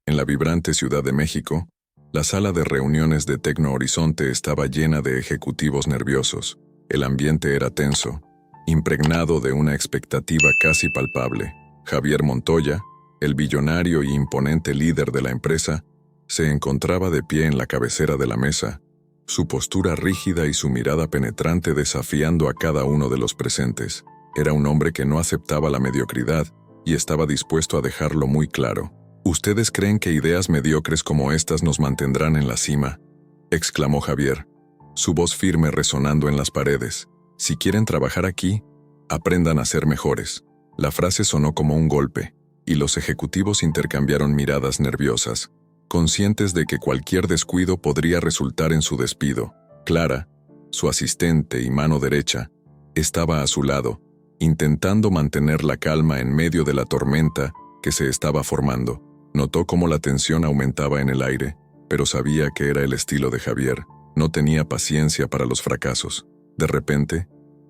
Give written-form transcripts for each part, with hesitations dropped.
En la vibrante Ciudad de México, la sala de reuniones de Tecno Horizonte estaba llena de ejecutivos nerviosos. El ambiente era tenso, impregnado de una expectativa casi palpable. Javier Montoya, el billonario y imponente líder de la empresa, se encontraba de pie en la cabecera de la mesa, su postura rígida y su mirada penetrante desafiando a cada uno de los presentes. Era un hombre que no aceptaba la mediocridad y estaba dispuesto a dejarlo muy claro. «¿Ustedes creen que ideas mediocres como estas nos mantendrán en la cima?», exclamó Javier, su voz firme resonando en las paredes. «Si quieren trabajar aquí, aprendan a ser mejores». La frase sonó como un golpe, y los ejecutivos intercambiaron miradas nerviosas, conscientes de que cualquier descuido podría resultar en su despido. Clara, su asistente y mano derecha, estaba a su lado, intentando mantener la calma en medio de la tormenta que se estaba formando. Notó cómo la tensión aumentaba en el aire, pero sabía que era el estilo de Javier. No tenía paciencia para los fracasos. De repente,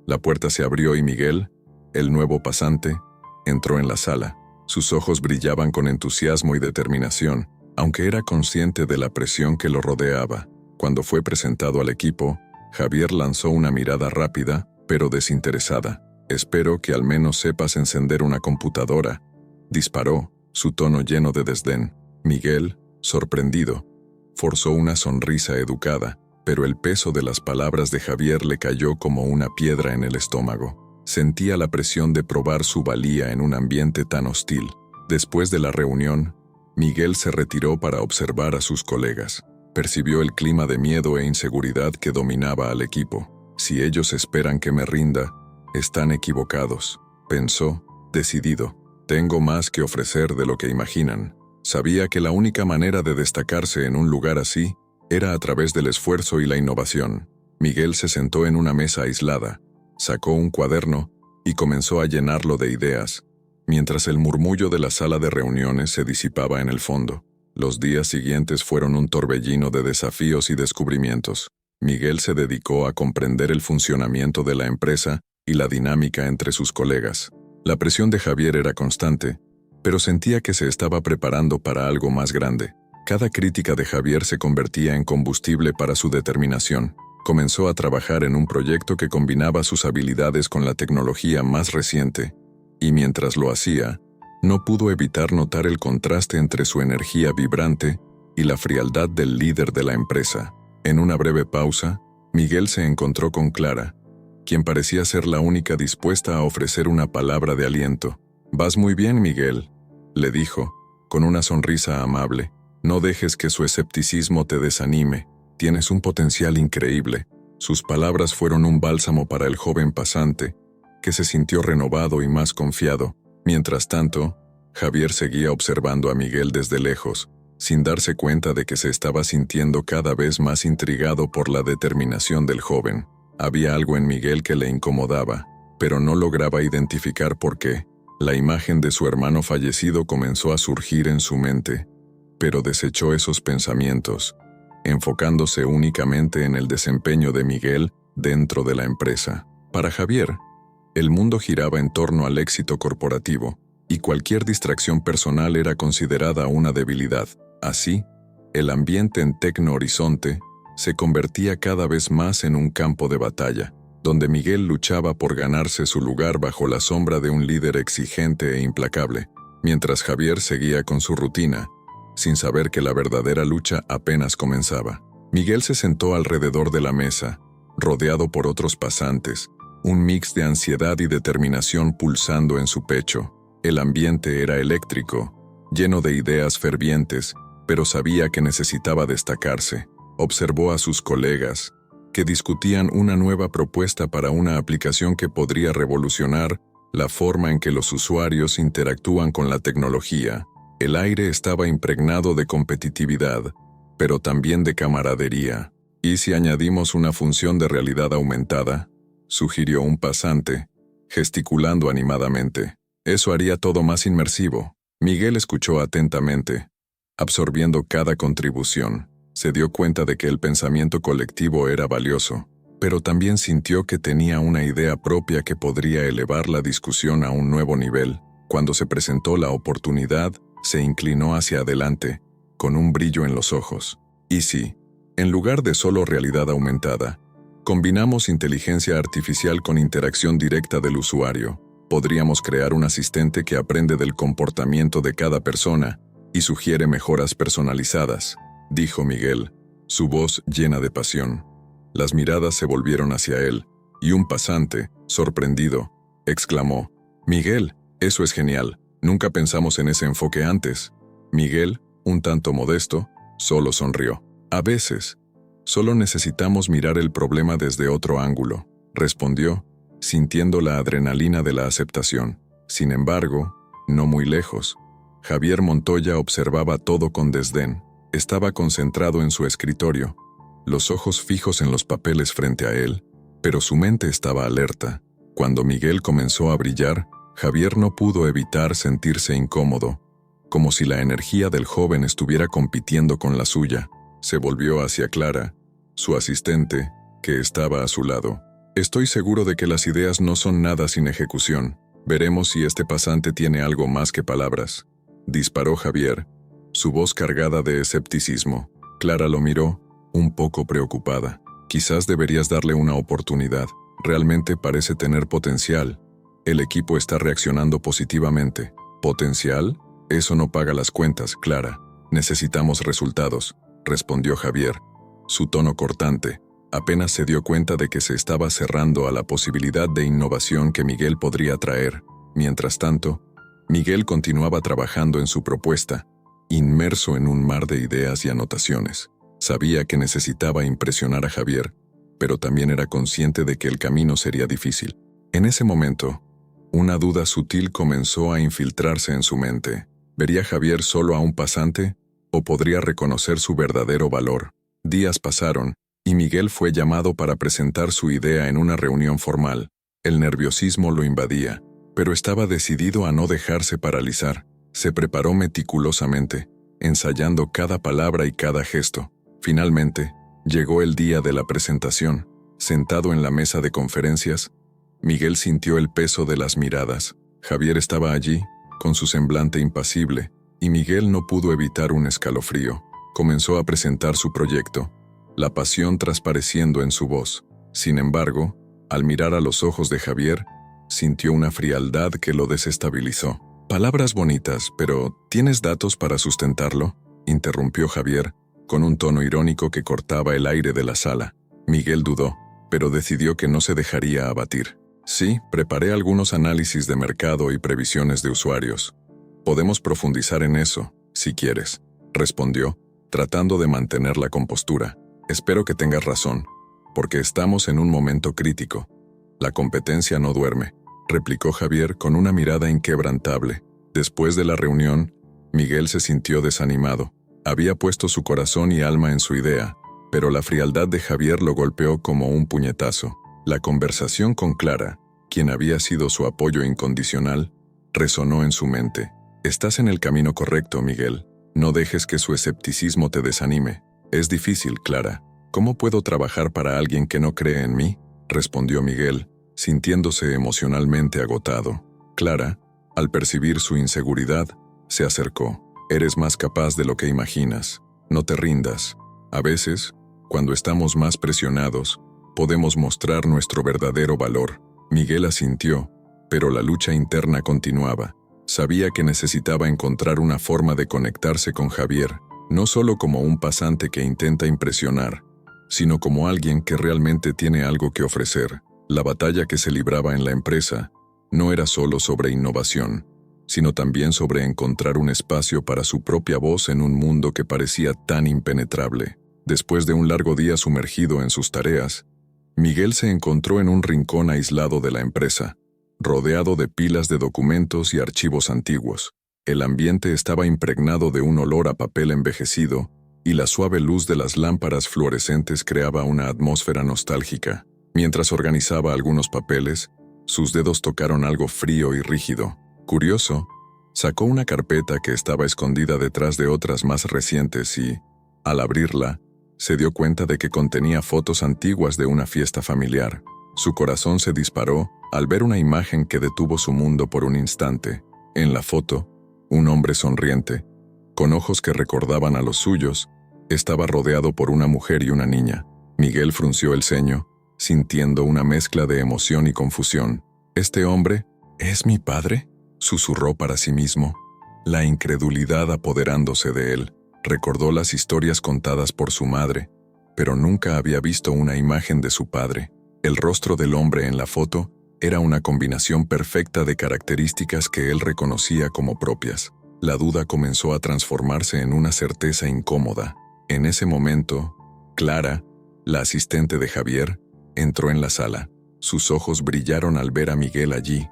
la puerta se abrió y Miguel, el nuevo pasante, entró en la sala. Sus ojos brillaban con entusiasmo y determinación, aunque era consciente de la presión que lo rodeaba. Cuando fue presentado al equipo, Javier lanzó una mirada rápida, pero desinteresada. «Espero que al menos sepas encender una computadora», disparó, su tono lleno de desdén. Miguel, sorprendido, forzó una sonrisa educada, pero el peso de las palabras de Javier le cayó como una piedra en el estómago. Sentía la presión de probar su valía en un ambiente tan hostil. Después de la reunión, Miguel se retiró para observar a sus colegas. Percibió el clima de miedo e inseguridad que dominaba al equipo. «Si ellos esperan que me rinda, están equivocados», pensó, decidido. «Tengo más que ofrecer de lo que imaginan». Sabía que la única manera de destacarse en un lugar así era a través del esfuerzo y la innovación. Miguel se sentó en una mesa aislada, sacó un cuaderno y comenzó a llenarlo de ideas, mientras el murmullo de la sala de reuniones se disipaba en el fondo. Los días siguientes fueron un torbellino de desafíos y descubrimientos. Miguel se dedicó a comprender el funcionamiento de la empresa y la dinámica entre sus colegas. La presión de Javier era constante, pero sentía que se estaba preparando para algo más grande. Cada crítica de Javier se convertía en combustible para su determinación. Comenzó a trabajar en un proyecto que combinaba sus habilidades con la tecnología más reciente, y mientras lo hacía, no pudo evitar notar el contraste entre su energía vibrante y la frialdad del líder de la empresa. En una breve pausa, Miguel se encontró con Clara, quien parecía ser la única dispuesta a ofrecer una palabra de aliento. «Vas muy bien, Miguel», le dijo, con una sonrisa amable. «No dejes que su escepticismo te desanime. Tienes un potencial increíble». Sus palabras fueron un bálsamo para el joven pasante, que se sintió renovado y más confiado. Mientras tanto, Javier seguía observando a Miguel desde lejos, sin darse cuenta de que se estaba sintiendo cada vez más intrigado por la determinación del joven. Había algo en Miguel que le incomodaba, pero no lograba identificar por qué. La imagen de su hermano fallecido comenzó a surgir en su mente, pero desechó esos pensamientos, enfocándose únicamente en el desempeño de Miguel dentro de la empresa. Para Javier, el mundo giraba en torno al éxito corporativo, y cualquier distracción personal era considerada una debilidad. Así, el ambiente en Tecno Horizonte se convertía cada vez más en un campo de batalla, donde Miguel luchaba por ganarse su lugar bajo la sombra de un líder exigente e implacable, mientras Javier seguía con su rutina, sin saber que la verdadera lucha apenas comenzaba. Miguel se sentó alrededor de la mesa, rodeado por otros pasantes, un mix de ansiedad y determinación pulsando en su pecho. El ambiente era eléctrico, lleno de ideas fervientes, pero sabía que necesitaba destacarse. Observó a sus colegas, que discutían una nueva propuesta para una aplicación que podría revolucionar la forma en que los usuarios interactúan con la tecnología. El aire estaba impregnado de competitividad, pero también de camaradería. «¿Y si añadimos una función de realidad aumentada?», sugirió un pasante, gesticulando animadamente. «Eso haría todo más inmersivo». Miguel escuchó atentamente, absorbiendo cada contribución. Se dio cuenta de que el pensamiento colectivo era valioso, pero también sintió que tenía una idea propia que podría elevar la discusión a un nuevo nivel. Cuando se presentó la oportunidad, se inclinó hacia adelante, con un brillo en los ojos. ¿Y si, en lugar de solo realidad aumentada, combinamos inteligencia artificial con interacción directa del usuario, podríamos crear un asistente que aprende del comportamiento de cada persona y sugiere mejoras personalizadas? Dijo Miguel, su voz llena de pasión. Las miradas se volvieron hacia él, y un pasante, sorprendido, exclamó: «Miguel, eso es genial, nunca pensamos en ese enfoque antes». Miguel, un tanto modesto, solo sonrió. «A veces, solo necesitamos mirar el problema desde otro ángulo», respondió, sintiendo la adrenalina de la aceptación. Sin embargo, no muy lejos, Javier Montoya observaba todo con desdén. Estaba concentrado en su escritorio, los ojos fijos en los papeles frente a él, pero su mente estaba alerta. Cuando Miguel comenzó a brillar, Javier no pudo evitar sentirse incómodo, como si la energía del joven estuviera compitiendo con la suya. Se volvió hacia Clara, su asistente, que estaba a su lado. «Estoy seguro de que las ideas no son nada sin ejecución. Veremos si este pasante tiene algo más que palabras», disparó Javier, su voz cargada de escepticismo. Clara lo miró, un poco preocupada. «Quizás deberías darle una oportunidad. Realmente parece tener potencial. El equipo está reaccionando positivamente». «¿Potencial? Eso no paga las cuentas, Clara. Necesitamos resultados», respondió Javier, su tono cortante. Apenas se dio cuenta de que se estaba cerrando a la posibilidad de innovación que Miguel podría traer. Mientras tanto, Miguel continuaba trabajando en su propuesta, inmerso en un mar de ideas y anotaciones. Sabía que necesitaba impresionar a Javier, pero también era consciente de que el camino sería difícil. En ese momento, una duda sutil comenzó a infiltrarse en su mente. ¿Vería Javier solo a un pasante, o podría reconocer su verdadero valor? Días pasaron, y Miguel fue llamado para presentar su idea en una reunión formal. El nerviosismo lo invadía, pero estaba decidido a no dejarse paralizar. Se preparó meticulosamente, ensayando cada palabra y cada gesto. Finalmente, llegó el día de la presentación. Sentado en la mesa de conferencias, Miguel sintió el peso de las miradas. Javier estaba allí, con su semblante impasible, y Miguel no pudo evitar un escalofrío. Comenzó a presentar su proyecto, la pasión transpareciendo en su voz. Sin embargo, al mirar a los ojos de Javier, sintió una frialdad que lo desestabilizó. «Palabras bonitas, pero ¿tienes datos para sustentarlo?», interrumpió Javier, con un tono irónico que cortaba el aire de la sala. Miguel dudó, pero decidió que no se dejaría abatir. «Sí, preparé algunos análisis de mercado y previsiones de usuarios. Podemos profundizar en eso, si quieres», respondió, tratando de mantener la compostura. «Espero que tengas razón, porque estamos en un momento crítico. La competencia no duerme», replicó Javier con una mirada inquebrantable. Después de la reunión, Miguel se sintió desanimado. Había puesto su corazón y alma en su idea, pero la frialdad de Javier lo golpeó como un puñetazo. La conversación con Clara, quien había sido su apoyo incondicional, resonó en su mente. «Estás en el camino correcto, Miguel. No dejes que su escepticismo te desanime. Es difícil, Clara. ¿Cómo puedo trabajar para alguien que no cree en mí?», respondió Miguel, sintiéndose emocionalmente agotado. Clara, al percibir su inseguridad, se acercó. «Eres más capaz de lo que imaginas. No te rindas. A veces, cuando estamos más presionados, podemos mostrar nuestro verdadero valor». Miguel asintió, pero la lucha interna continuaba. Sabía que necesitaba encontrar una forma de conectarse con Javier, no solo como un pasante que intenta impresionar, sino como alguien que realmente tiene algo que ofrecer. La batalla que se libraba en la empresa no era solo sobre innovación, sino también sobre encontrar un espacio para su propia voz en un mundo que parecía tan impenetrable. Después de un largo día sumergido en sus tareas, Miguel se encontró en un rincón aislado de la empresa, rodeado de pilas de documentos y archivos antiguos. El ambiente estaba impregnado de un olor a papel envejecido, y la suave luz de las lámparas fluorescentes creaba una atmósfera nostálgica. Mientras organizaba algunos papeles, sus dedos tocaron algo frío y rígido. Curioso, sacó una carpeta que estaba escondida detrás de otras más recientes y, al abrirla, se dio cuenta de que contenía fotos antiguas de una fiesta familiar. Su corazón se disparó al ver una imagen que detuvo su mundo por un instante. En la foto, un hombre sonriente, con ojos que recordaban a los suyos, estaba rodeado por una mujer y una niña. Miguel frunció el ceño, sintiendo una mezcla de emoción y confusión. ¿Este hombre es mi padre?, susurró para sí mismo, la incredulidad apoderándose de él. Recordó las historias contadas por su madre, pero nunca había visto una imagen de su padre. El rostro del hombre en la foto era una combinación perfecta de características que él reconocía como propias. La duda comenzó a transformarse en una certeza incómoda. En ese momento, Clara, la asistente de Javier, entró en la sala. Sus ojos brillaron al ver a Miguel allí,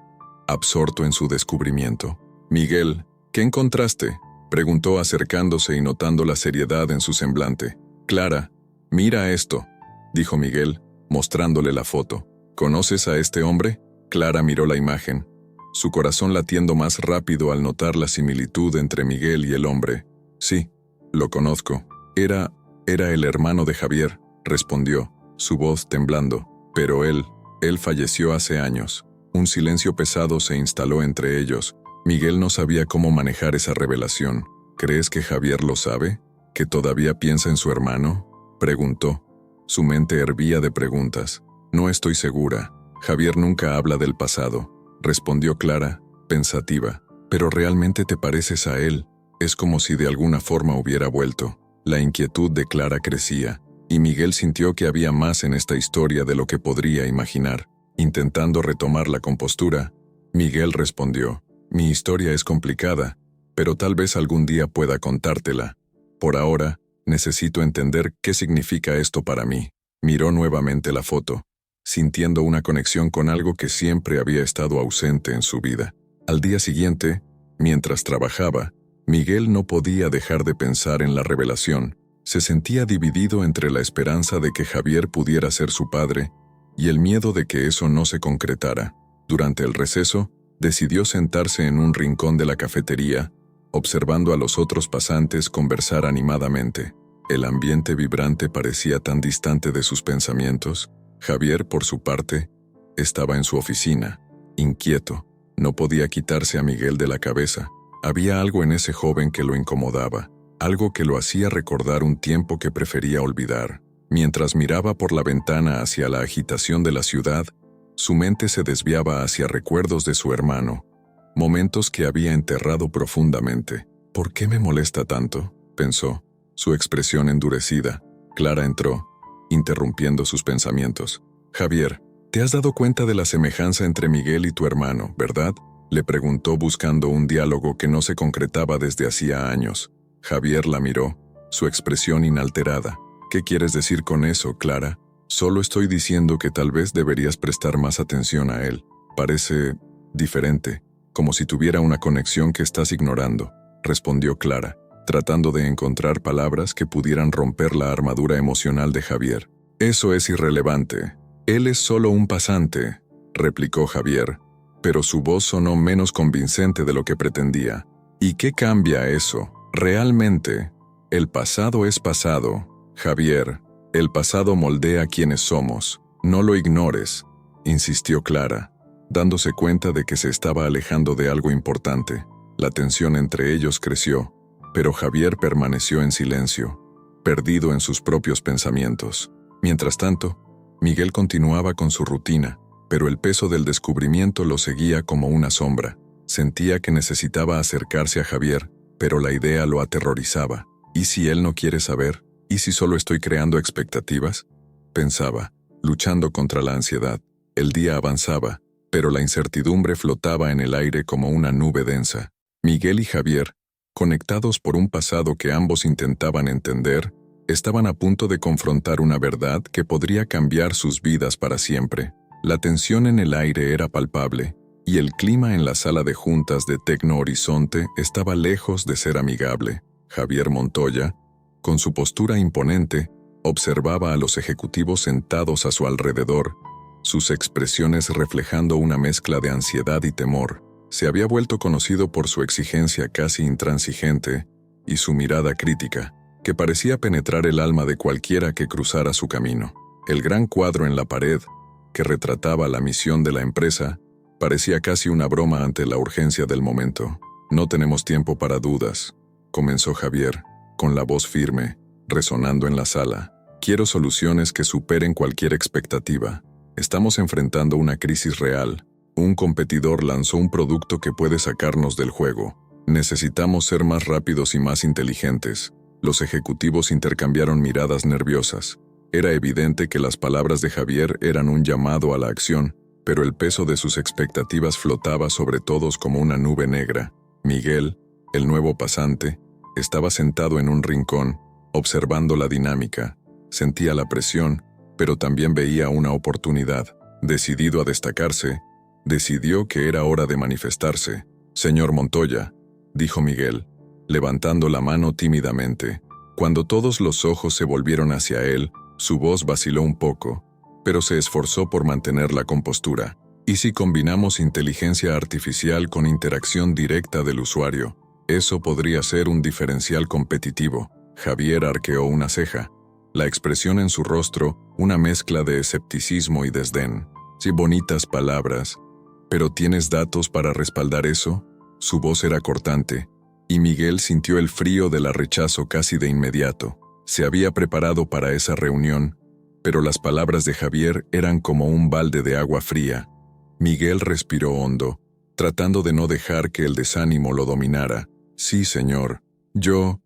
absorto en su descubrimiento. «Miguel, ¿qué encontraste?», preguntó acercándose y notando la seriedad en su semblante. «Clara, mira esto», dijo Miguel, mostrándole la foto. «¿Conoces a este hombre?». Clara miró la imagen, su corazón latiendo más rápido al notar la similitud entre Miguel y el hombre. «Sí, lo conozco. Era el hermano de Javier», respondió, su voz temblando. «Pero él falleció hace años». Un silencio pesado se instaló entre ellos. Miguel no sabía cómo manejar esa revelación. «¿Crees que Javier lo sabe? ¿Que todavía piensa en su hermano?», preguntó. Su mente hervía de preguntas. «No estoy segura. Javier nunca habla del pasado», respondió Clara, pensativa. «Pero realmente te pareces a él. Es como si de alguna forma hubiera vuelto». La inquietud de Clara crecía, y Miguel sintió que había más en esta historia de lo que podría imaginar. Intentando retomar la compostura, Miguel respondió: «Mi historia es complicada, pero tal vez algún día pueda contártela. Por ahora, necesito entender qué significa esto para mí». Miró nuevamente la foto, sintiendo una conexión con algo que siempre había estado ausente en su vida. Al día siguiente, mientras trabajaba, Miguel no podía dejar de pensar en la revelación. Se sentía dividido entre la esperanza de que Javier pudiera ser su padre y el miedo de que eso no se concretara. Durante el receso, decidió sentarse en un rincón de la cafetería, observando a los otros pasantes conversar animadamente. El ambiente vibrante parecía tan distante de sus pensamientos. Javier, por su parte, estaba en su oficina, inquieto. No podía quitarse a Miguel de la cabeza. Había algo en ese joven que lo incomodaba, algo que lo hacía recordar un tiempo que prefería olvidar. Mientras miraba por la ventana hacia la agitación de la ciudad, su mente se desviaba hacia recuerdos de su hermano, momentos que había enterrado profundamente. «¿Por qué me molesta tanto?», pensó, su expresión endurecida. Clara entró, interrumpiendo sus pensamientos. «Javier, te has dado cuenta de la semejanza entre Miguel y tu hermano, ¿verdad?», le preguntó buscando un diálogo que no se concretaba desde hacía años. Javier la miró, su expresión inalterada. «¿Qué quieres decir con eso, Clara?». «Solo estoy diciendo que tal vez deberías prestar más atención a él. Parece diferente, como si tuviera una conexión que estás ignorando», respondió Clara, tratando de encontrar palabras que pudieran romper la armadura emocional de Javier. «Eso es irrelevante. Él es solo un pasante», replicó Javier, pero su voz sonó menos convincente de lo que pretendía. «¿Y qué cambia eso? Realmente, el pasado es pasado, Javier. El pasado moldea quienes somos. No lo ignores», insistió Clara, dándose cuenta de que se estaba alejando de algo importante. La tensión entre ellos creció, pero Javier permaneció en silencio, perdido en sus propios pensamientos. Mientras tanto, Miguel continuaba con su rutina, pero el peso del descubrimiento lo seguía como una sombra. Sentía que necesitaba acercarse a Javier, pero la idea lo aterrorizaba. ¿Y si él no quiere saber? ¿Y si solo estoy creando expectativas?, pensaba, luchando contra la ansiedad. El día avanzaba, pero la incertidumbre flotaba en el aire como una nube densa. Miguel y Javier, conectados por un pasado que ambos intentaban entender, estaban a punto de confrontar una verdad que podría cambiar sus vidas para siempre. La tensión en el aire era palpable, y el clima en la sala de juntas de Tecno Horizonte estaba lejos de ser amigable. Javier Montoya, con su postura imponente, observaba a los ejecutivos sentados a su alrededor, sus expresiones reflejando una mezcla de ansiedad y temor. Se había vuelto conocido por su exigencia casi intransigente y su mirada crítica, que parecía penetrar el alma de cualquiera que cruzara su camino. El gran cuadro en la pared, que retrataba la misión de la empresa, parecía casi una broma ante la urgencia del momento. «No tenemos tiempo para dudas», comenzó Javier, con la voz firme, resonando en la sala. Quiero soluciones que superen cualquier expectativa. Estamos enfrentando una crisis real. Un competidor lanzó un producto que puede sacarnos del juego. Necesitamos ser más rápidos y más inteligentes. Los ejecutivos intercambiaron miradas nerviosas. Era evidente que las palabras de Javier eran un llamado a la acción, pero el peso de sus expectativas flotaba sobre todos como una nube negra. Miguel, el nuevo pasante, estaba sentado en un rincón, observando la dinámica. Sentía la presión, pero también veía una oportunidad. Decidido a destacarse, decidió que era hora de manifestarse. «Señor Montoya», dijo Miguel, levantando la mano tímidamente. Cuando todos los ojos se volvieron hacia él, su voz vaciló un poco, pero se esforzó por mantener la compostura. ¿Y si combinamos inteligencia artificial con interacción directa del usuario? Eso podría ser un diferencial competitivo. Javier arqueó una ceja. La expresión en su rostro, una mezcla de escepticismo y desdén. Sí, bonitas palabras. ¿Pero tienes datos para respaldar eso? Su voz era cortante, y Miguel sintió el frío del rechazo casi de inmediato. Se había preparado para esa reunión, pero las palabras de Javier eran como un balde de agua fría. Miguel respiró hondo, tratando de no dejar que el desánimo lo dominara. «Sí, señor. Yo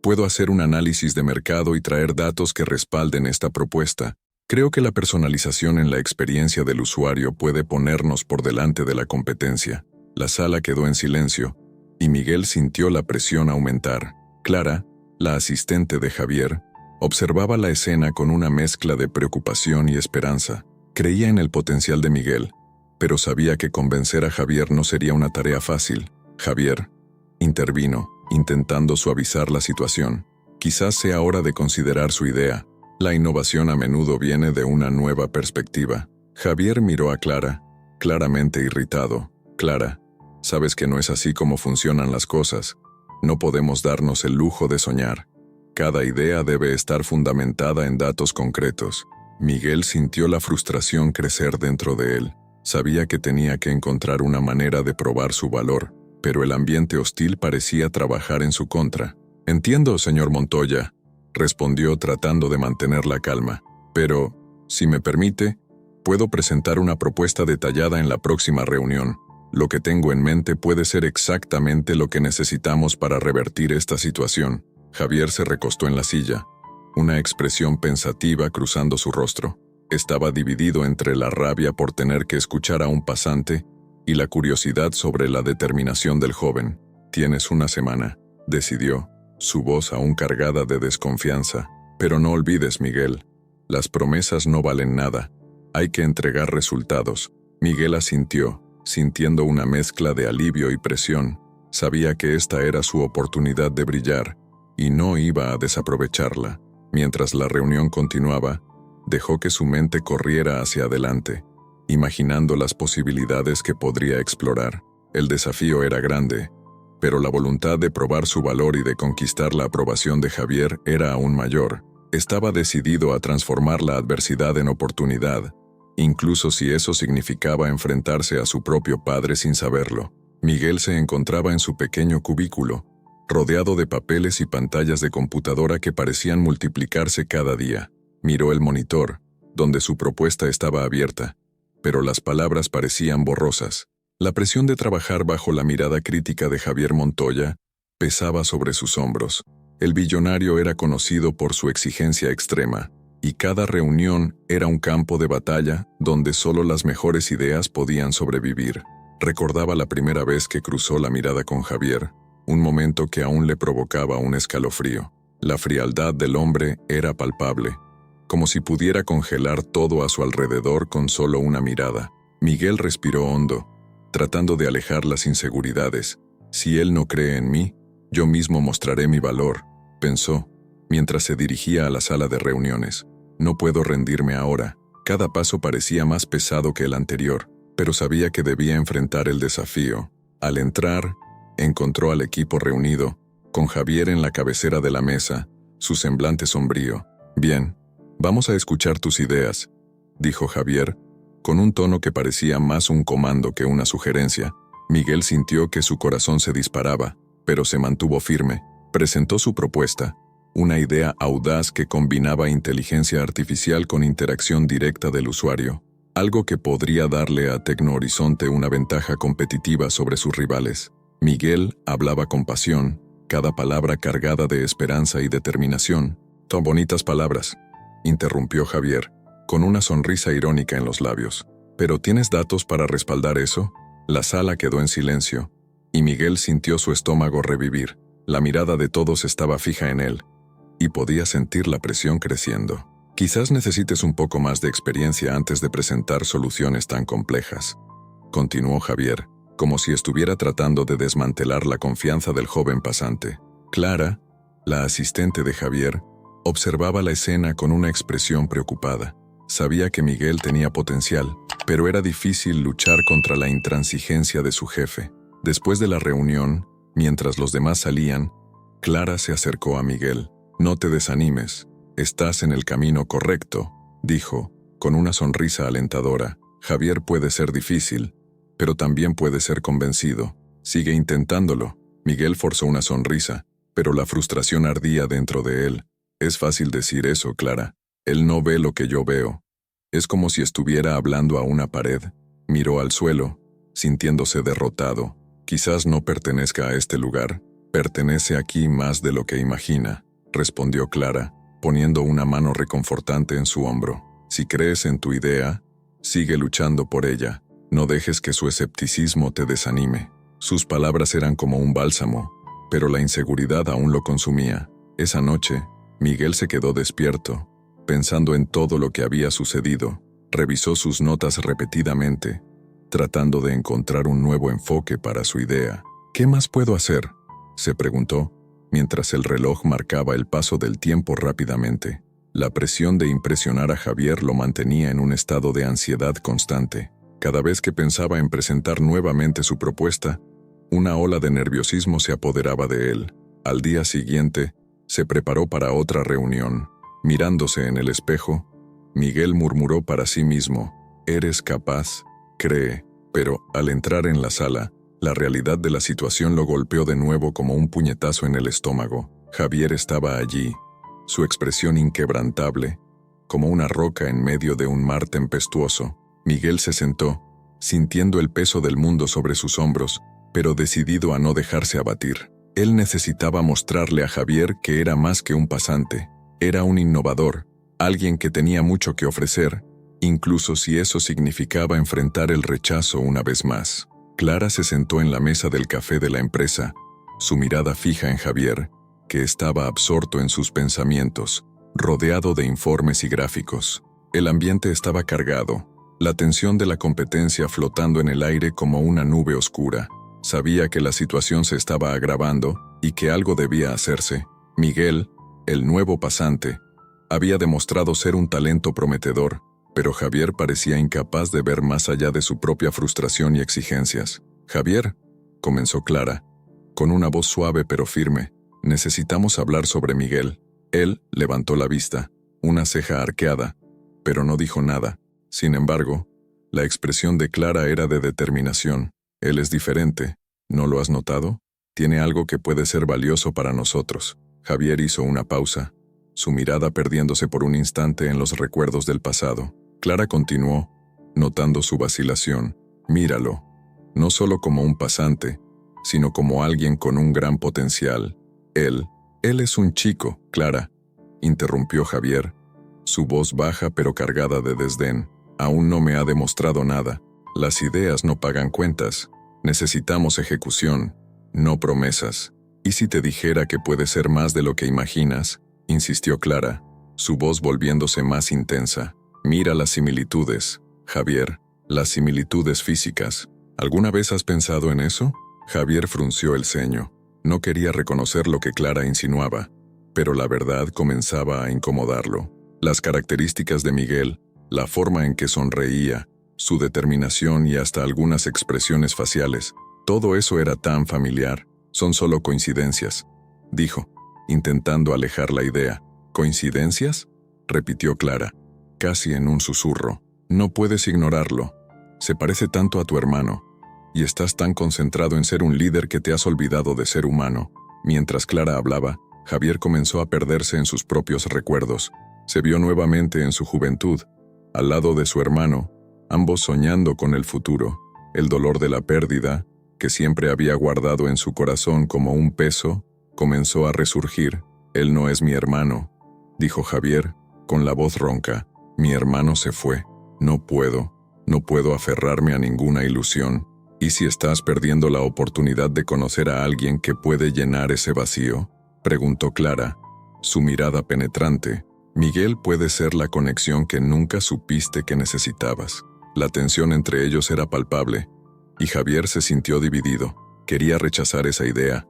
puedo hacer un análisis de mercado y traer datos que respalden esta propuesta. Creo que la personalización en la experiencia del usuario puede ponernos por delante de la competencia». La sala quedó en silencio, y Miguel sintió la presión aumentar. Clara, la asistente de Javier, observaba la escena con una mezcla de preocupación y esperanza. Creía en el potencial de Miguel, pero sabía que convencer a Javier no sería una tarea fácil. Javier intervino, intentando suavizar la situación. «Quizás sea hora de considerar su idea. La innovación a menudo viene de una nueva perspectiva». Javier miró a Clara, claramente irritado. «Clara, sabes que no es así como funcionan las cosas. No podemos darnos el lujo de soñar. Cada idea debe estar fundamentada en datos concretos». Miguel sintió la frustración crecer dentro de él. Sabía que tenía que encontrar una manera de probar su valor, pero el ambiente hostil parecía trabajar en su contra. «Entiendo, señor Montoya», respondió tratando de mantener la calma. «Pero, si me permite, puedo presentar una propuesta detallada en la próxima reunión. Lo que tengo en mente puede ser exactamente lo que necesitamos para revertir esta situación». Javier se recostó en la silla, una expresión pensativa cruzando su rostro. Estaba dividido entre la rabia por tener que escuchar a un pasante y la curiosidad sobre la determinación del joven. «Tienes una semana», decidió, su voz aún cargada de desconfianza. «Pero no olvides, Miguel, las promesas no valen nada. Hay que entregar resultados». Miguel asintió, sintiendo una mezcla de alivio y presión. Sabía que esta era su oportunidad de brillar, y no iba a desaprovecharla. Mientras la reunión continuaba, dejó que su mente corriera hacia adelante, imaginando las posibilidades que podría explorar. El desafío era grande, pero la voluntad de probar su valor y de conquistar la aprobación de Javier era aún mayor. Estaba decidido a transformar la adversidad en oportunidad, incluso si eso significaba enfrentarse a su propio padre sin saberlo. Miguel se encontraba en su pequeño cubículo, rodeado de papeles y pantallas de computadora que parecían multiplicarse cada día. Miró el monitor, donde su propuesta estaba abierta, pero las palabras parecían borrosas. La presión de trabajar bajo la mirada crítica de Javier Montoya pesaba sobre sus hombros. El billonario era conocido por su exigencia extrema, y cada reunión era un campo de batalla donde solo las mejores ideas podían sobrevivir. Recordaba la primera vez que cruzó la mirada con Javier, un momento que aún le provocaba un escalofrío. La frialdad del hombre era palpable, como si pudiera congelar todo a su alrededor con solo una mirada. Miguel respiró hondo, tratando de alejar las inseguridades. «Si él no cree en mí, yo mismo mostraré mi valor», pensó, mientras se dirigía a la sala de reuniones. «No puedo rendirme ahora». Cada paso parecía más pesado que el anterior, pero sabía que debía enfrentar el desafío. Al entrar, encontró al equipo reunido, con Javier en la cabecera de la mesa, su semblante sombrío. «Bien, vamos a escuchar tus ideas», dijo Javier, con un tono que parecía más un comando que una sugerencia. Miguel sintió que su corazón se disparaba, pero se mantuvo firme. Presentó su propuesta, una idea audaz que combinaba inteligencia artificial con interacción directa del usuario, algo que podría darle a Tecno Horizonte una ventaja competitiva sobre sus rivales. Miguel hablaba con pasión, cada palabra cargada de esperanza y determinación. «Son bonitas palabras», interrumpió Javier, con una sonrisa irónica en los labios. «¿Pero tienes datos para respaldar eso?» La sala quedó en silencio, y Miguel sintió su estómago revivir. La mirada de todos estaba fija en él, y podía sentir la presión creciendo. «Quizás necesites un poco más de experiencia antes de presentar soluciones tan complejas», continuó Javier, como si estuviera tratando de desmantelar la confianza del joven pasante. Clara, la asistente de Javier, observaba la escena con una expresión preocupada. Sabía que Miguel tenía potencial, pero era difícil luchar contra la intransigencia de su jefe. Después de la reunión, mientras los demás salían, Clara se acercó a Miguel. «No te desanimes, estás en el camino correcto», dijo, con una sonrisa alentadora. «Javier puede ser difícil, pero también puede ser convencido. Sigue intentándolo». Miguel forzó una sonrisa, pero la frustración ardía dentro de él. «Es fácil decir eso, Clara. Él no ve lo que yo veo». Es como si estuviera hablando a una pared. Miró al suelo, sintiéndose derrotado. «Quizás no pertenezca a este lugar. Pertenece aquí más de lo que imagina», respondió Clara, poniendo una mano reconfortante en su hombro. «Si crees en tu idea, sigue luchando por ella. No dejes que su escepticismo te desanime». Sus palabras eran como un bálsamo, pero la inseguridad aún lo consumía. Esa noche, Miguel se quedó despierto, pensando en todo lo que había sucedido. Revisó sus notas repetidamente, tratando de encontrar un nuevo enfoque para su idea. «¿Qué más puedo hacer?», se preguntó, mientras el reloj marcaba el paso del tiempo rápidamente. La presión de impresionar a Javier lo mantenía en un estado de ansiedad constante. Cada vez que pensaba en presentar nuevamente su propuesta, una ola de nerviosismo se apoderaba de él. Al día siguiente, se preparó para otra reunión. Mirándose en el espejo, Miguel murmuró para sí mismo: «Eres capaz, cree». Pero, al entrar en la sala, la realidad de la situación lo golpeó de nuevo como un puñetazo en el estómago. Javier estaba allí, su expresión inquebrantable, como una roca en medio de un mar tempestuoso. Miguel se sentó, sintiendo el peso del mundo sobre sus hombros, pero decidido a no dejarse abatir. Él necesitaba mostrarle a Javier que era más que un pasante. Era un innovador, alguien que tenía mucho que ofrecer, incluso si eso significaba enfrentar el rechazo una vez más. Clara se sentó en la mesa del café de la empresa, su mirada fija en Javier, que estaba absorto en sus pensamientos, rodeado de informes y gráficos. El ambiente estaba cargado, la tensión de la competencia flotando en el aire como una nube oscura. Sabía que la situación se estaba agravando y que algo debía hacerse. Miguel, el nuevo pasante, había demostrado ser un talento prometedor, pero Javier parecía incapaz de ver más allá de su propia frustración y exigencias. «Javier», comenzó Clara, con una voz suave pero firme, «necesitamos hablar sobre Miguel». Él levantó la vista, una ceja arqueada, pero no dijo nada. Sin embargo, la expresión de Clara era de determinación. «Él es diferente, ¿no lo has notado? Tiene algo que puede ser valioso para nosotros». Javier hizo una pausa, su mirada perdiéndose por un instante en los recuerdos del pasado. Clara continuó, notando su vacilación. «Míralo, no solo como un pasante, sino como alguien con un gran potencial. Él es un chico, Clara», interrumpió Javier, su voz baja pero cargada de desdén. «Aún no me ha demostrado nada. Las ideas no pagan cuentas. Necesitamos ejecución, no promesas. ¿Y si te dijera que puede ser más de lo que imaginas?», insistió Clara, su voz volviéndose más intensa. «Mira las similitudes, Javier, las similitudes físicas. ¿Alguna vez has pensado en eso?». Javier frunció el ceño. No quería reconocer lo que Clara insinuaba, pero la verdad comenzaba a incomodarlo. Las características de Miguel, la forma en que sonreía, su determinación y hasta algunas expresiones faciales, todo eso era tan familiar. «Son solo coincidencias», dijo, intentando alejar la idea. «¿Coincidencias?», repitió Clara, casi en un susurro. «No puedes ignorarlo. Se parece tanto a tu hermano, y estás tan concentrado en ser un líder que te has olvidado de ser humano». Mientras Clara hablaba, Javier comenzó a perderse en sus propios recuerdos. Se vio nuevamente en su juventud, al lado de su hermano, ambos soñando con el futuro. El dolor de la pérdida, que siempre había guardado en su corazón como un peso, comenzó a resurgir. «Él no es mi hermano», dijo Javier, con la voz ronca. «Mi hermano se fue. No puedo aferrarme a ninguna ilusión. ¿Y si estás perdiendo la oportunidad de conocer a alguien que puede llenar ese vacío?», preguntó Clara, su mirada penetrante. «Miguel puede ser la conexión que nunca supiste que necesitabas». La tensión entre ellos era palpable, y Javier se sintió dividido. Quería rechazar esa idea,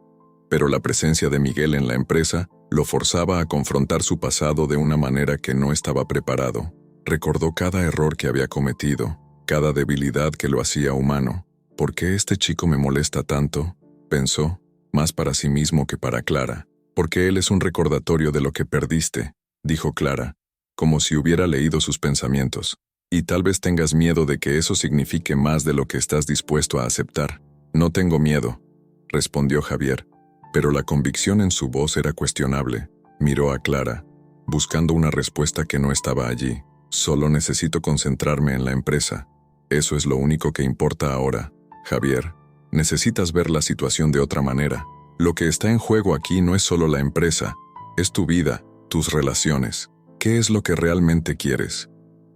pero la presencia de Miguel en la empresa lo forzaba a confrontar su pasado de una manera que no estaba preparado. Recordó cada error que había cometido, cada debilidad que lo hacía humano. «¿Por qué este chico me molesta tanto?», pensó, más para sí mismo que para Clara. «Porque él es un recordatorio de lo que perdiste», dijo Clara, como si hubiera leído sus pensamientos. «Y tal vez tengas miedo de que eso signifique más de lo que estás dispuesto a aceptar». «No tengo miedo», respondió Javier, pero la convicción en su voz era cuestionable. Miró a Clara, buscando una respuesta que no estaba allí. «Solo necesito concentrarme en la empresa. Eso es lo único que importa ahora. Javier, necesitas ver la situación de otra manera. Lo que está en juego aquí no es solo la empresa, es tu vida, tus relaciones. ¿Qué es lo que realmente quieres?»,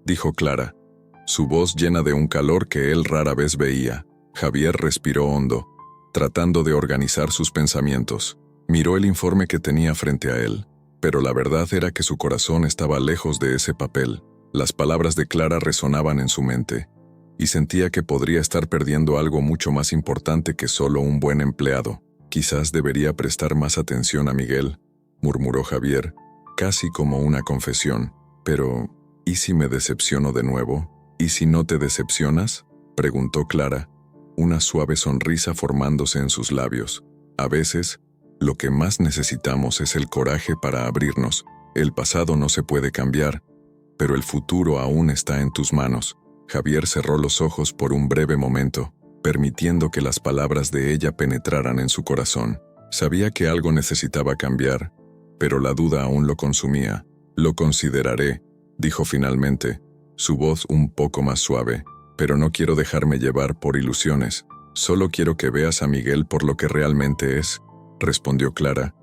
dijo Clara, su voz llena de un calor que él rara vez veía. Javier respiró hondo, tratando de organizar sus pensamientos. Miró el informe que tenía frente a él, pero la verdad era que su corazón estaba lejos de ese papel. Las palabras de Clara resonaban en su mente, y sentía que podría estar perdiendo algo mucho más importante que solo un buen empleado. «Quizás debería prestar más atención a Miguel», murmuró Javier, casi como una confesión. «Pero, ¿y si me decepciono de nuevo? ¿Y si no te decepcionas?», preguntó Clara, una suave sonrisa formándose en sus labios. «A veces, lo que más necesitamos es el coraje para abrirnos. El pasado no se puede cambiar, pero el futuro aún está en tus manos». Javier cerró los ojos por un breve momento, permitiendo que las palabras de ella penetraran en su corazón. Sabía que algo necesitaba cambiar, pero la duda aún lo consumía. «Lo consideraré», dijo finalmente, su voz un poco más suave. «Pero no quiero dejarme llevar por ilusiones. Solo quiero que veas a Miguel por lo que realmente es», respondió Clara,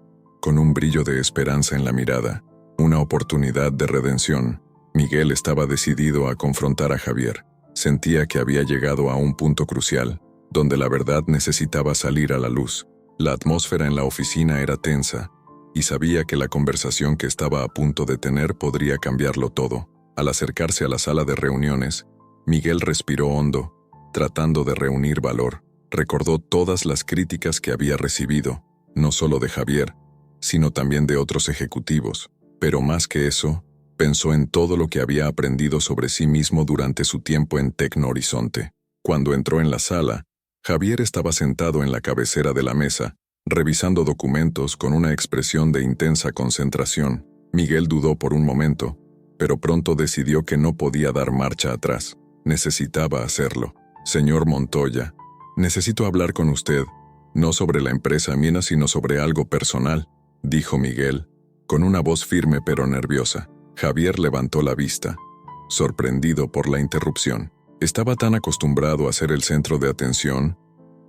con un brillo de esperanza en la mirada. Una oportunidad de redención. Miguel estaba decidido a confrontar a Javier. Sentía que había llegado a un punto crucial, donde la verdad necesitaba salir a la luz. La atmósfera en la oficina era tensa, y sabía que la conversación que estaba a punto de tener podría cambiarlo todo. Al acercarse a la sala de reuniones, Miguel respiró hondo, tratando de reunir valor. Recordó todas las críticas que había recibido, no solo de Javier, sino también de otros ejecutivos. Pero más que eso, pensó en todo lo que había aprendido sobre sí mismo durante su tiempo en Tecno Horizonte. Cuando entró en la sala, Javier estaba sentado en la cabecera de la mesa, revisando documentos con una expresión de intensa concentración. Miguel dudó por un momento, pero pronto decidió que no podía dar marcha atrás. Necesitaba hacerlo. «Señor Montoya, necesito hablar con usted, no sobre la empresa mía, sino sobre algo personal», dijo Miguel, con una voz firme pero nerviosa. Javier levantó la vista, sorprendido por la interrupción. Estaba tan acostumbrado a ser el centro de atención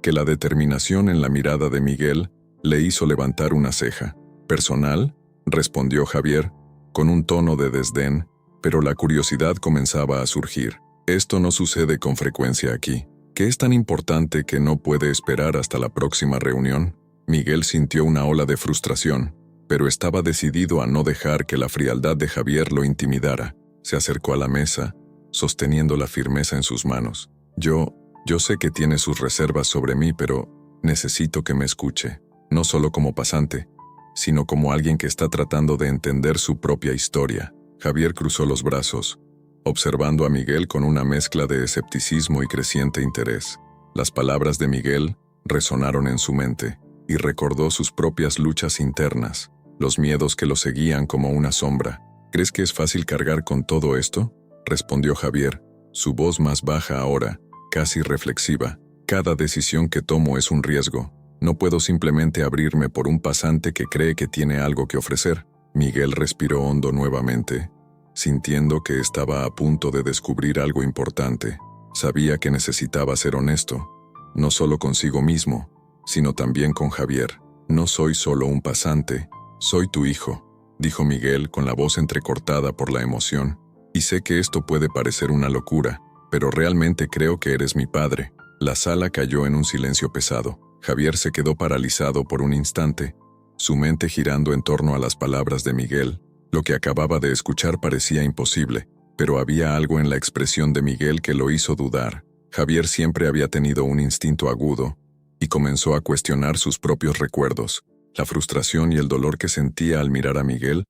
que la determinación en la mirada de Miguel le hizo levantar una ceja. «¿Personal?», respondió Javier, con un tono de desdén, pero la curiosidad comenzaba a surgir. «Esto no sucede con frecuencia aquí. ¿Qué es tan importante que no puede esperar hasta la próxima reunión?». Miguel sintió una ola de frustración, pero estaba decidido a no dejar que la frialdad de Javier lo intimidara. Se acercó a la mesa, sosteniendo la firmeza en sus manos. Yo sé que tiene sus reservas sobre mí, pero necesito que me escuche, no solo como pasante, sino como alguien que está tratando de entender su propia historia». Javier cruzó los brazos, observando a Miguel con una mezcla de escepticismo y creciente interés. Las palabras de Miguel resonaron en su mente, y recordó sus propias luchas internas, los miedos que lo seguían como una sombra. «¿Crees que es fácil cargar con todo esto?», respondió Javier, su voz más baja ahora, casi reflexiva. «Cada decisión que tomo es un riesgo, No puedo simplemente abrirme por un pasante que cree que tiene algo que ofrecer. Miguel respiró hondo nuevamente, sintiendo que estaba a punto de descubrir algo importante. Sabía que necesitaba ser honesto, no solo consigo mismo, sino también con Javier. No soy solo un pasante, soy tu hijo, dijo Miguel con la voz entrecortada por la emoción. Y sé que esto puede parecer una locura, pero realmente creo que eres mi padre. La sala cayó en un silencio pesado. Javier se quedó paralizado por un instante, su mente girando en torno a las palabras de Miguel. Lo que acababa de escuchar parecía imposible, pero había algo en la expresión de Miguel que lo hizo dudar. Javier siempre había tenido un instinto agudo, y comenzó a cuestionar sus propios recuerdos. La frustración y el dolor que sentía al mirar a Miguel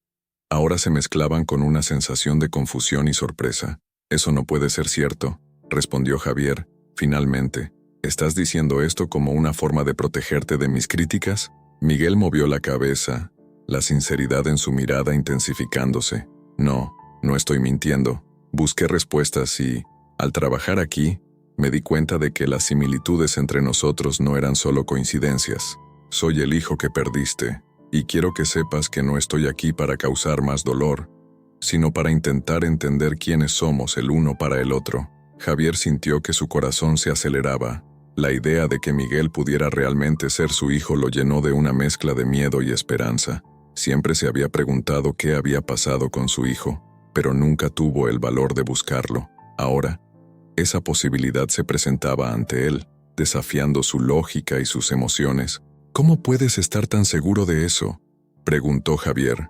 ahora se mezclaban con una sensación de confusión y sorpresa. «Eso no puede ser cierto», respondió Javier, finalmente. «¿Estás diciendo esto como una forma de protegerte de mis críticas?» Miguel movió la cabeza, la sinceridad en su mirada intensificándose. «No, no estoy mintiendo. Busqué respuestas y, al trabajar aquí, me di cuenta de que las similitudes entre nosotros no eran solo coincidencias. Soy el hijo que perdiste, y quiero que sepas que no estoy aquí para causar más dolor, sino para intentar entender quiénes somos el uno para el otro». Javier sintió que su corazón se aceleraba. La idea de que Miguel pudiera realmente ser su hijo lo llenó de una mezcla de miedo y esperanza. Siempre se había preguntado qué había pasado con su hijo, pero nunca tuvo el valor de buscarlo. Ahora, esa posibilidad se presentaba ante él, desafiando su lógica y sus emociones. «¿Cómo puedes estar tan seguro de eso?», preguntó Javier,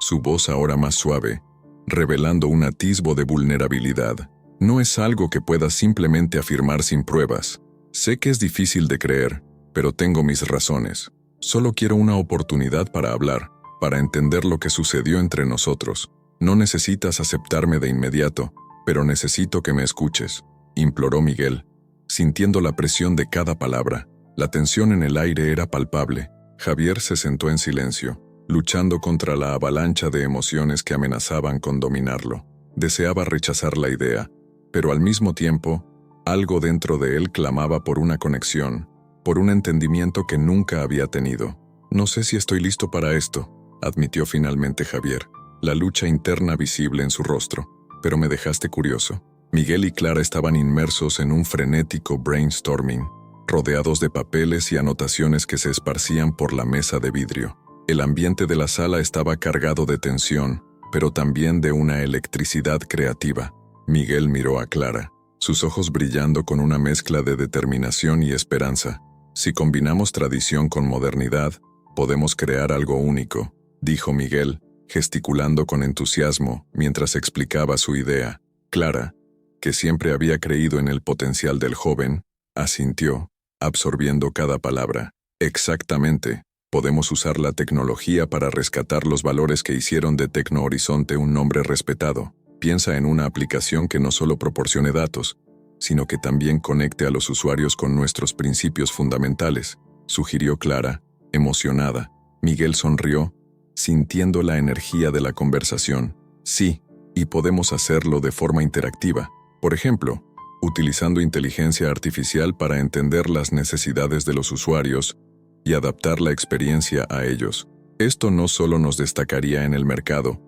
su voz ahora más suave, revelando un atisbo de vulnerabilidad. «No es algo que puedas simplemente afirmar sin pruebas. Sé que es difícil de creer, pero tengo mis razones. Solo quiero una oportunidad para hablar, para entender lo que sucedió entre nosotros. No necesitas aceptarme de inmediato, pero necesito que me escuches», imploró Miguel, sintiendo la presión de cada palabra. La tensión en el aire era palpable. Javier se sentó en silencio, luchando contra la avalancha de emociones que amenazaban con dominarlo. Deseaba rechazar la idea, pero al mismo tiempo, algo dentro de él clamaba por una conexión, por un entendimiento que nunca había tenido. «No sé si estoy listo para esto», admitió finalmente Javier, la lucha interna visible en su rostro. «Pero me dejaste curioso». Miguel y Clara estaban inmersos en un frenético brainstorming, rodeados de papeles y anotaciones que se esparcían por la mesa de vidrio. El ambiente de la sala estaba cargado de tensión, pero también de una electricidad creativa. Miguel miró a Clara, sus ojos brillando con una mezcla de determinación y esperanza. «Si combinamos tradición con modernidad, podemos crear algo único», dijo Miguel, gesticulando con entusiasmo mientras explicaba su idea. Clara, que siempre había creído en el potencial del joven, asintió, absorbiendo cada palabra. «Exactamente. Podemos usar la tecnología para rescatar los valores que hicieron de Tecno Horizonte un nombre respetado. Piensa en una aplicación que no solo proporcione datos, sino que también conecte a los usuarios con nuestros principios fundamentales», sugirió Clara, emocionada. Miguel sonrió, sintiendo la energía de la conversación. «Sí, y podemos hacerlo de forma interactiva. Por ejemplo, utilizando inteligencia artificial para entender las necesidades de los usuarios y adaptar la experiencia a ellos. Esto no solo nos destacaría en el mercado,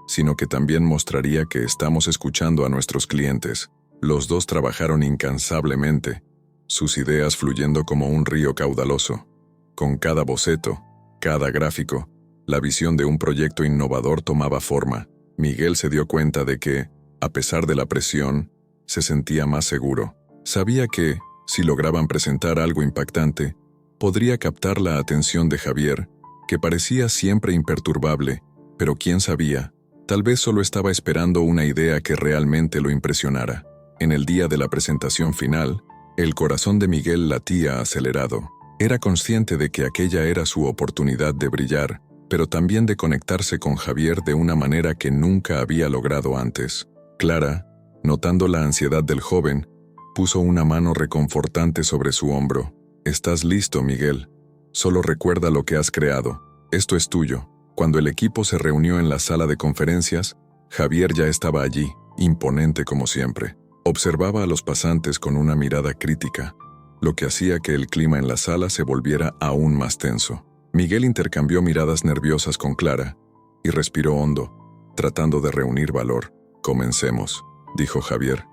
sino que también mostraría que estamos escuchando a nuestros clientes». Los dos trabajaron incansablemente, sus ideas fluyendo como un río caudaloso. Con cada boceto, cada gráfico, la visión de un proyecto innovador tomaba forma. Miguel se dio cuenta de que, a pesar de la presión, se sentía más seguro. Sabía que, si lograban presentar algo impactante, podría captar la atención de Javier, que parecía siempre imperturbable, pero quién sabía, tal vez solo estaba esperando una idea que realmente lo impresionara. En el día de la presentación final, el corazón de Miguel latía acelerado. Era consciente de que aquella era su oportunidad de brillar, pero también de conectarse con Javier de una manera que nunca había logrado antes. Clara, notando la ansiedad del joven, puso una mano reconfortante sobre su hombro. «Estás listo, Miguel. Solo recuerda lo que has creado. Esto es tuyo». Cuando el equipo se reunió en la sala de conferencias, Javier ya estaba allí, imponente como siempre. Observaba a los pasantes con una mirada crítica, lo que hacía que el clima en la sala se volviera aún más tenso. Miguel intercambió miradas nerviosas con Clara y respiró hondo, tratando de reunir valor. «Comencemos», dijo Javier,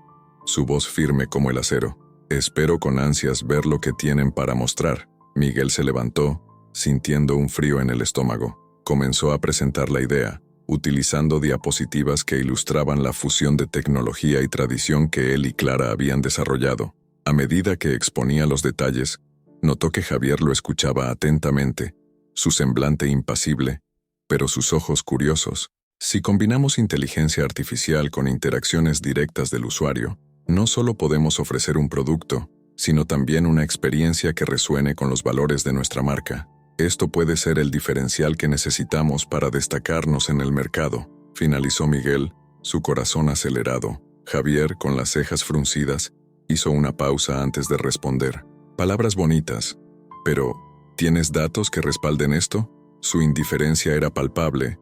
su voz firme como el acero. «Espero con ansias ver lo que tienen para mostrar». Miguel se levantó, sintiendo un frío en el estómago. Comenzó a presentar la idea, utilizando diapositivas que ilustraban la fusión de tecnología y tradición que él y Clara habían desarrollado. A medida que exponía los detalles, notó que Javier lo escuchaba atentamente, su semblante impasible, pero sus ojos curiosos. Si combinamos inteligencia artificial con interacciones directas del usuario, no solo podemos ofrecer un producto, sino también una experiencia que resuene con los valores de nuestra marca. Esto puede ser el diferencial que necesitamos para destacarnos en el mercado, finalizó Miguel, su corazón acelerado. Javier, con las cejas fruncidas, hizo una pausa antes de responder. Palabras bonitas, pero ¿tienes datos que respalden esto? Su indiferencia era palpable,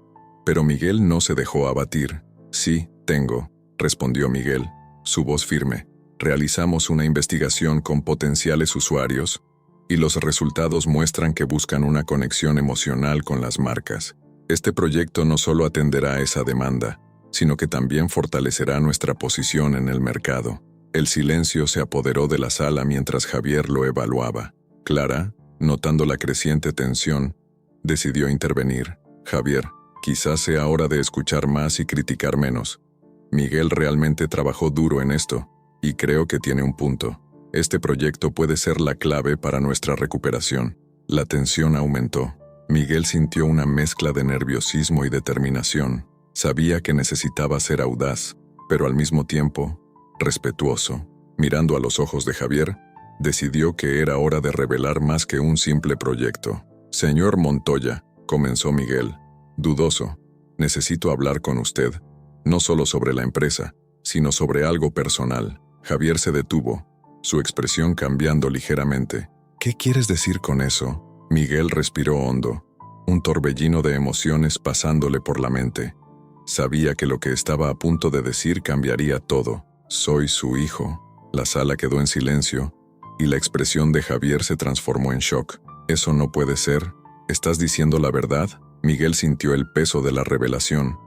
pero Miguel no se dejó abatir. Sí, tengo, respondió Miguel, su voz firme. Realizamos una investigación con potenciales usuarios y los resultados muestran que buscan una conexión emocional con las marcas. Este proyecto no solo atenderá a esa demanda, sino que también fortalecerá nuestra posición en el mercado. El silencio se apoderó de la sala mientras Javier lo evaluaba. Clara, notando la creciente tensión, decidió intervenir. «Javier, quizás sea hora de escuchar más y criticar menos. Miguel realmente trabajó duro en esto, y creo que tiene un punto. Este proyecto puede ser la clave para nuestra recuperación». La tensión aumentó. Miguel sintió una mezcla de nerviosismo y determinación. Sabía que necesitaba ser audaz, pero al mismo tiempo, respetuoso. Mirando a los ojos de Javier, decidió que era hora de revelar más que un simple proyecto. «Señor Montoya», comenzó Miguel, dudoso, «necesito hablar con usted, no solo sobre la empresa, sino sobre algo personal». Javier se detuvo, su expresión cambiando ligeramente. «¿Qué quieres decir con eso?». Miguel respiró hondo, un torbellino de emociones pasándole por la mente. Sabía que lo que estaba a punto de decir cambiaría todo. «Soy su hijo». La sala quedó en silencio, y la expresión de Javier se transformó en shock. «Eso no puede ser. ¿Estás diciendo la verdad?». Miguel sintió el peso de la revelación,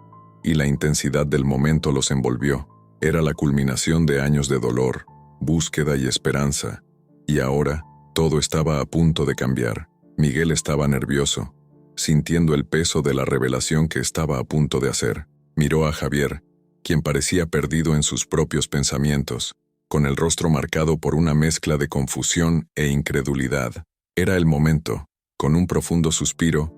y la intensidad del momento los envolvió. Era la culminación de años de dolor, búsqueda y esperanza, y ahora todo estaba a punto de cambiar. Miguel estaba nervioso, sintiendo el peso de la revelación que estaba a punto de hacer. Miró a Javier, quien parecía perdido en sus propios pensamientos, con el rostro marcado por una mezcla de confusión e incredulidad. Era el momento. Con un profundo suspiro,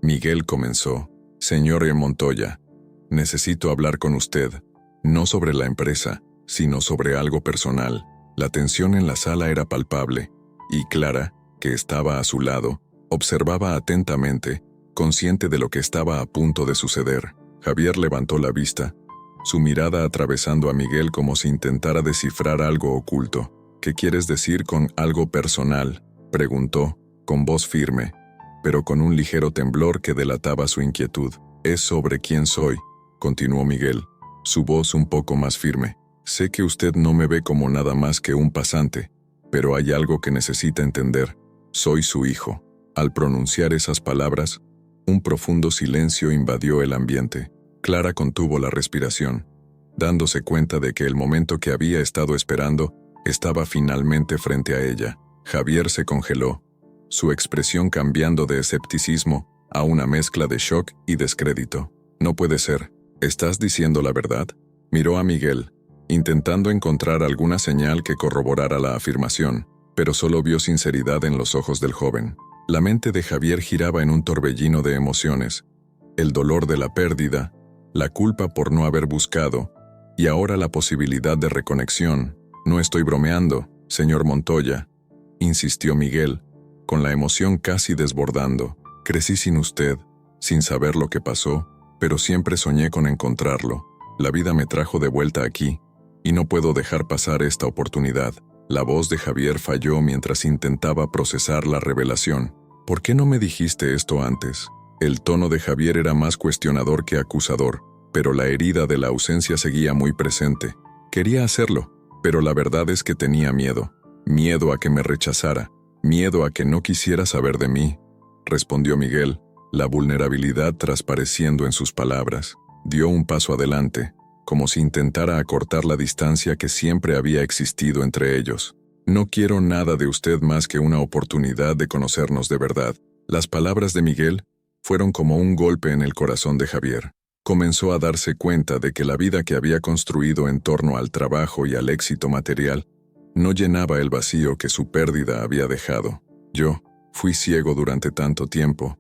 Miguel comenzó. «Señor Montoya, necesito hablar con usted, no sobre la empresa, sino sobre algo personal». La tensión en la sala era palpable, y Clara, que estaba a su lado, observaba atentamente, consciente de lo que estaba a punto de suceder. Javier levantó la vista, su mirada atravesando a Miguel como si intentara descifrar algo oculto. «¿Qué quieres decir con algo personal?», preguntó, con voz firme, pero con un ligero temblor que delataba su inquietud. «Es sobre quién soy», continuó Miguel, su voz un poco más firme. «Sé que usted no me ve como nada más que un pasante, pero hay algo que necesita entender. Soy su hijo». Al pronunciar esas palabras, un profundo silencio invadió el ambiente. Clara contuvo la respiración, dándose cuenta de que el momento que había estado esperando estaba finalmente frente a ella. Javier se congeló, su expresión cambiando de escepticismo a una mezcla de shock y descrédito. «No puede ser. ¿Estás diciendo la verdad?». Miró a Miguel, intentando encontrar alguna señal que corroborara la afirmación, pero solo vio sinceridad en los ojos del joven. La mente de Javier giraba en un torbellino de emociones. El dolor de la pérdida, la culpa por no haber buscado, y ahora la posibilidad de reconexión. «No estoy bromeando, señor Montoya», insistió Miguel, con la emoción casi desbordando. «Crecí sin usted, sin saber lo que pasó, pero siempre soñé con encontrarlo. La vida me trajo de vuelta aquí, y no puedo dejar pasar esta oportunidad». La voz de Javier falló mientras intentaba procesar la revelación. «¿Por qué no me dijiste esto antes?». El tono de Javier era más cuestionador que acusador, pero la herida de la ausencia seguía muy presente. Quería hacerlo, pero la verdad es que tenía miedo. Miedo a que me rechazara, miedo a que no quisiera saber de mí, respondió Miguel, la vulnerabilidad transpareciendo en sus palabras. Dio un paso adelante, como si intentara acortar la distancia que siempre había existido entre ellos. No quiero nada de usted más que una oportunidad de conocernos de verdad. Las palabras de Miguel fueron como un golpe en el corazón de Javier. Comenzó a darse cuenta de que la vida que había construido en torno al trabajo y al éxito material no llenaba el vacío que su pérdida había dejado. Yo fui ciego durante tanto tiempo,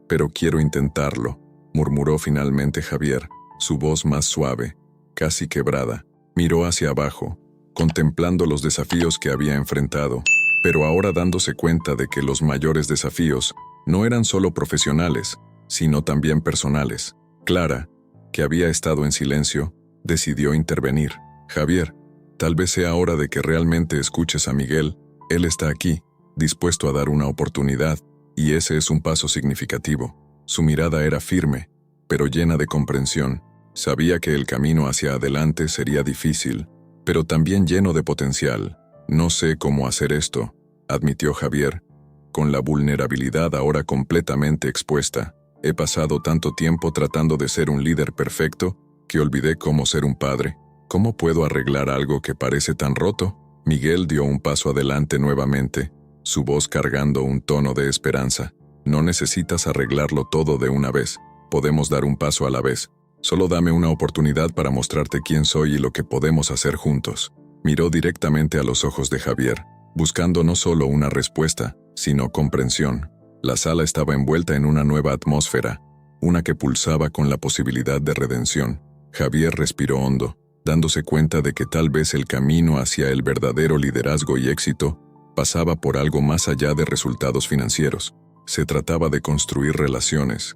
pero quiero intentarlo, murmuró finalmente Javier, su voz más suave, casi quebrada. Miró hacia abajo, contemplando los desafíos que había enfrentado, pero ahora dándose cuenta de que los mayores desafíos no eran solo profesionales, sino también personales. Clara, que había estado en silencio, decidió intervenir. Javier, tal vez sea hora de que realmente escuches a Miguel. Él está aquí, dispuesto a dar una oportunidad, y ese es un paso significativo. Su mirada era firme, pero llena de comprensión. Sabía que el camino hacia adelante sería difícil, pero también lleno de potencial. No sé cómo hacer esto, admitió Javier, con la vulnerabilidad ahora completamente expuesta. He pasado tanto tiempo tratando de ser un líder perfecto que olvidé cómo ser un padre. ¿Cómo puedo arreglar algo que parece tan roto? Miguel dio un paso adelante nuevamente, su voz cargando un tono de esperanza. No necesitas arreglarlo todo de una vez. Podemos dar un paso a la vez. Solo dame una oportunidad para mostrarte quién soy y lo que podemos hacer juntos. Miró directamente a los ojos de Javier, buscando no solo una respuesta, sino comprensión. La sala estaba envuelta en una nueva atmósfera, una que pulsaba con la posibilidad de redención. Javier respiró hondo, dándose cuenta de que tal vez el camino hacia el verdadero liderazgo y éxito pasaba por algo más allá de resultados financieros. Se trataba de construir relaciones,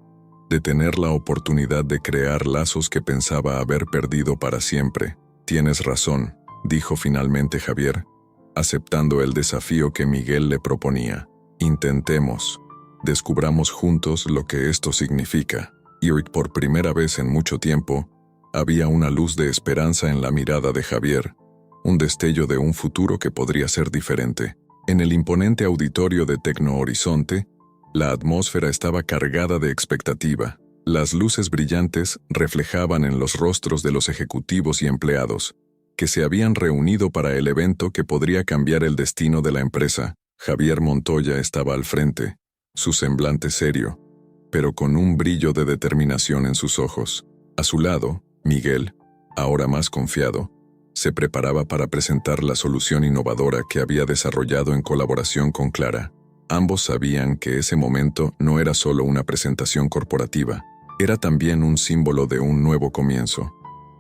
de tener la oportunidad de crear lazos que pensaba haber perdido para siempre. Tienes razón, dijo finalmente Javier, aceptando el desafío que Miguel le proponía. Intentemos. Descubramos juntos lo que esto significa. Y por primera vez en mucho tiempo, había una luz de esperanza en la mirada de Javier, un destello de un futuro que podría ser diferente. En el imponente auditorio de Tecno Horizonte, la atmósfera estaba cargada de expectativa. Las luces brillantes reflejaban en los rostros de los ejecutivos y empleados, que se habían reunido para el evento que podría cambiar el destino de la empresa. Javier Montoya estaba al frente, su semblante serio, pero con un brillo de determinación en sus ojos. A su lado, Miguel, ahora más confiado, se preparaba para presentar la solución innovadora que había desarrollado en colaboración con Clara. Ambos sabían que ese momento no era solo una presentación corporativa, era también un símbolo de un nuevo comienzo,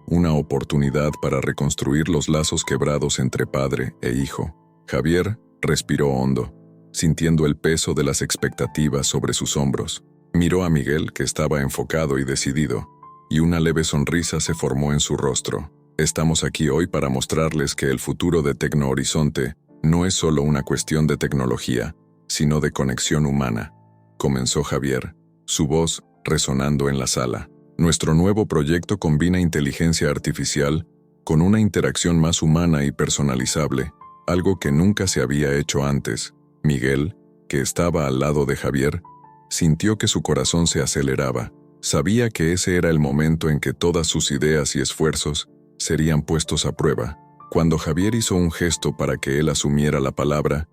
una oportunidad para reconstruir los lazos quebrados entre padre e hijo. Javier respiró hondo, sintiendo el peso de las expectativas sobre sus hombros. Miró a Miguel, que estaba enfocado y decidido, y una leve sonrisa se formó en su rostro. Estamos aquí hoy para mostrarles que el futuro de Tecno Horizonte no es solo una cuestión de tecnología, sino de conexión humana, comenzó Javier, su voz resonando en la sala. Nuestro nuevo proyecto combina inteligencia artificial con una interacción más humana y personalizable, algo que nunca se había hecho antes. Miguel, que estaba al lado de Javier, sintió que su corazón se aceleraba. Sabía que ese era el momento en que todas sus ideas y esfuerzos serían puestos a prueba. Cuando Javier hizo un gesto para que él asumiera la palabra,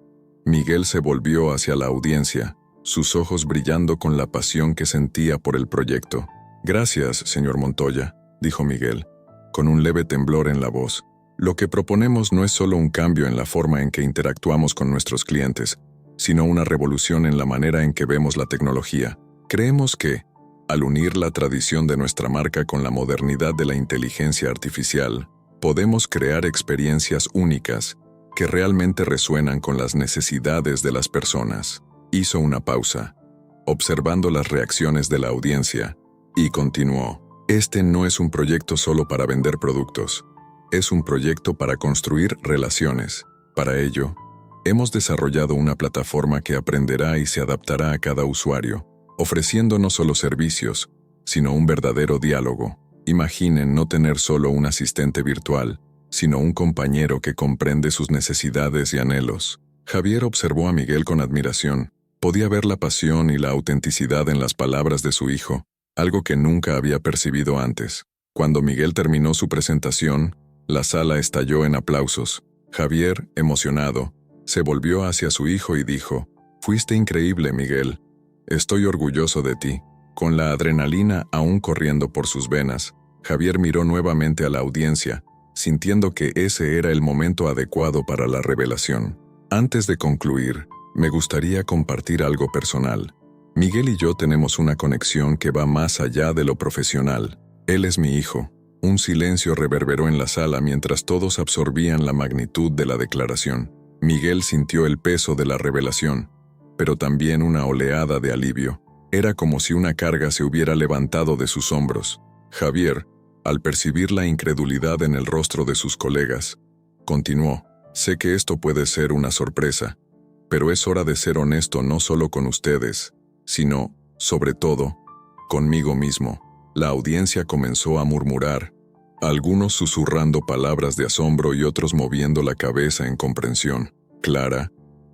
Miguel se volvió hacia la audiencia, sus ojos brillando con la pasión que sentía por el proyecto. Gracias, señor Montoya, dijo Miguel, con un leve temblor en la voz. Lo que proponemos no es solo un cambio en la forma en que interactuamos con nuestros clientes, sino una revolución en la manera en que vemos la tecnología. Creemos que, al unir la tradición de nuestra marca con la modernidad de la inteligencia artificial, podemos crear experiencias únicas que realmente resuenan con las necesidades de las personas. Hizo una pausa, observando las reacciones de la audiencia, y continuó. Este no es un proyecto solo para vender productos, es un proyecto para construir relaciones. Para ello, hemos desarrollado una plataforma que aprenderá y se adaptará a cada usuario, ofreciendo no solo servicios, sino un verdadero diálogo. Imaginen no tener solo un asistente virtual, sino un compañero que comprende sus necesidades y anhelos. Javier observó a Miguel con admiración. Podía ver la pasión y la autenticidad en las palabras de su hijo, algo que nunca había percibido antes. Cuando Miguel terminó su presentación, la sala estalló en aplausos. Javier, emocionado, se volvió hacia su hijo y dijo: «Fuiste increíble, Miguel. Estoy orgulloso de ti». Con la adrenalina aún corriendo por sus venas, Javier miró nuevamente a la audiencia, sintiendo que ese era el momento adecuado para la revelación. Antes de concluir, me gustaría compartir algo personal. Miguel y yo tenemos una conexión que va más allá de lo profesional. Él es mi hijo. Un silencio reverberó en la sala mientras todos absorbían la magnitud de la declaración. Miguel sintió el peso de la revelación, pero también una oleada de alivio. Era como si una carga se hubiera levantado de sus hombros. Javier, al percibir la incredulidad en el rostro de sus colegas, continuó: «Sé que esto puede ser una sorpresa, pero es hora de ser honesto no solo con ustedes, sino, sobre todo, conmigo mismo». La audiencia comenzó a murmurar, algunos susurrando palabras de asombro y otros moviendo la cabeza en comprensión. Clara,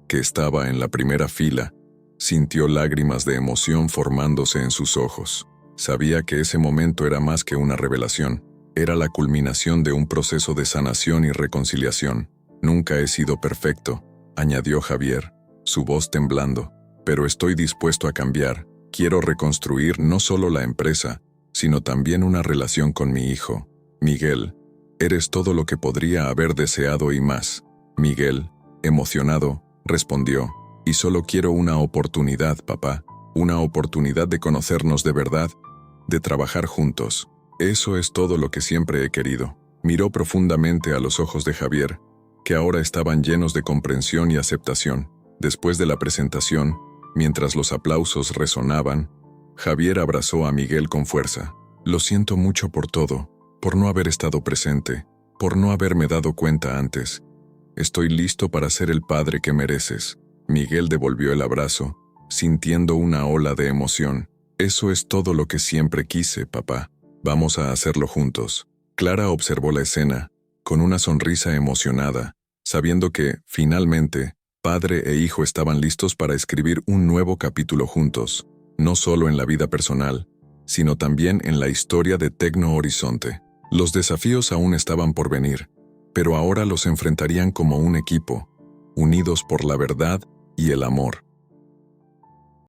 que estaba en la primera fila, sintió lágrimas de emoción formándose en sus ojos. Sabía que ese momento era más que una revelación, era la culminación de un proceso de sanación y reconciliación. «Nunca he sido perfecto», añadió Javier, su voz temblando, «pero estoy dispuesto a cambiar. Quiero reconstruir no solo la empresa, sino también una relación con mi hijo. Miguel, eres todo lo que podría haber deseado y más». Miguel, emocionado, respondió: «Y solo quiero una oportunidad, papá, una oportunidad de conocernos de verdad, de trabajar juntos. Eso es todo lo que siempre he querido». Miró profundamente a los ojos de Javier, que ahora estaban llenos de comprensión y aceptación. Después de la presentación, mientras los aplausos resonaban, Javier abrazó a Miguel con fuerza. «Lo siento mucho por todo, por no haber estado presente, por no haberme dado cuenta antes. Estoy listo para ser el padre que mereces». Miguel devolvió el abrazo, sintiendo una ola de emoción. «Eso es todo lo que siempre quise, papá. Vamos a hacerlo juntos». Clara observó la escena, con una sonrisa emocionada, sabiendo que, finalmente, padre e hijo estaban listos para escribir un nuevo capítulo juntos, no solo en la vida personal, sino también en la historia de Tecno Horizonte. Los desafíos aún estaban por venir, pero ahora los enfrentarían como un equipo, unidos por la verdad y el amor.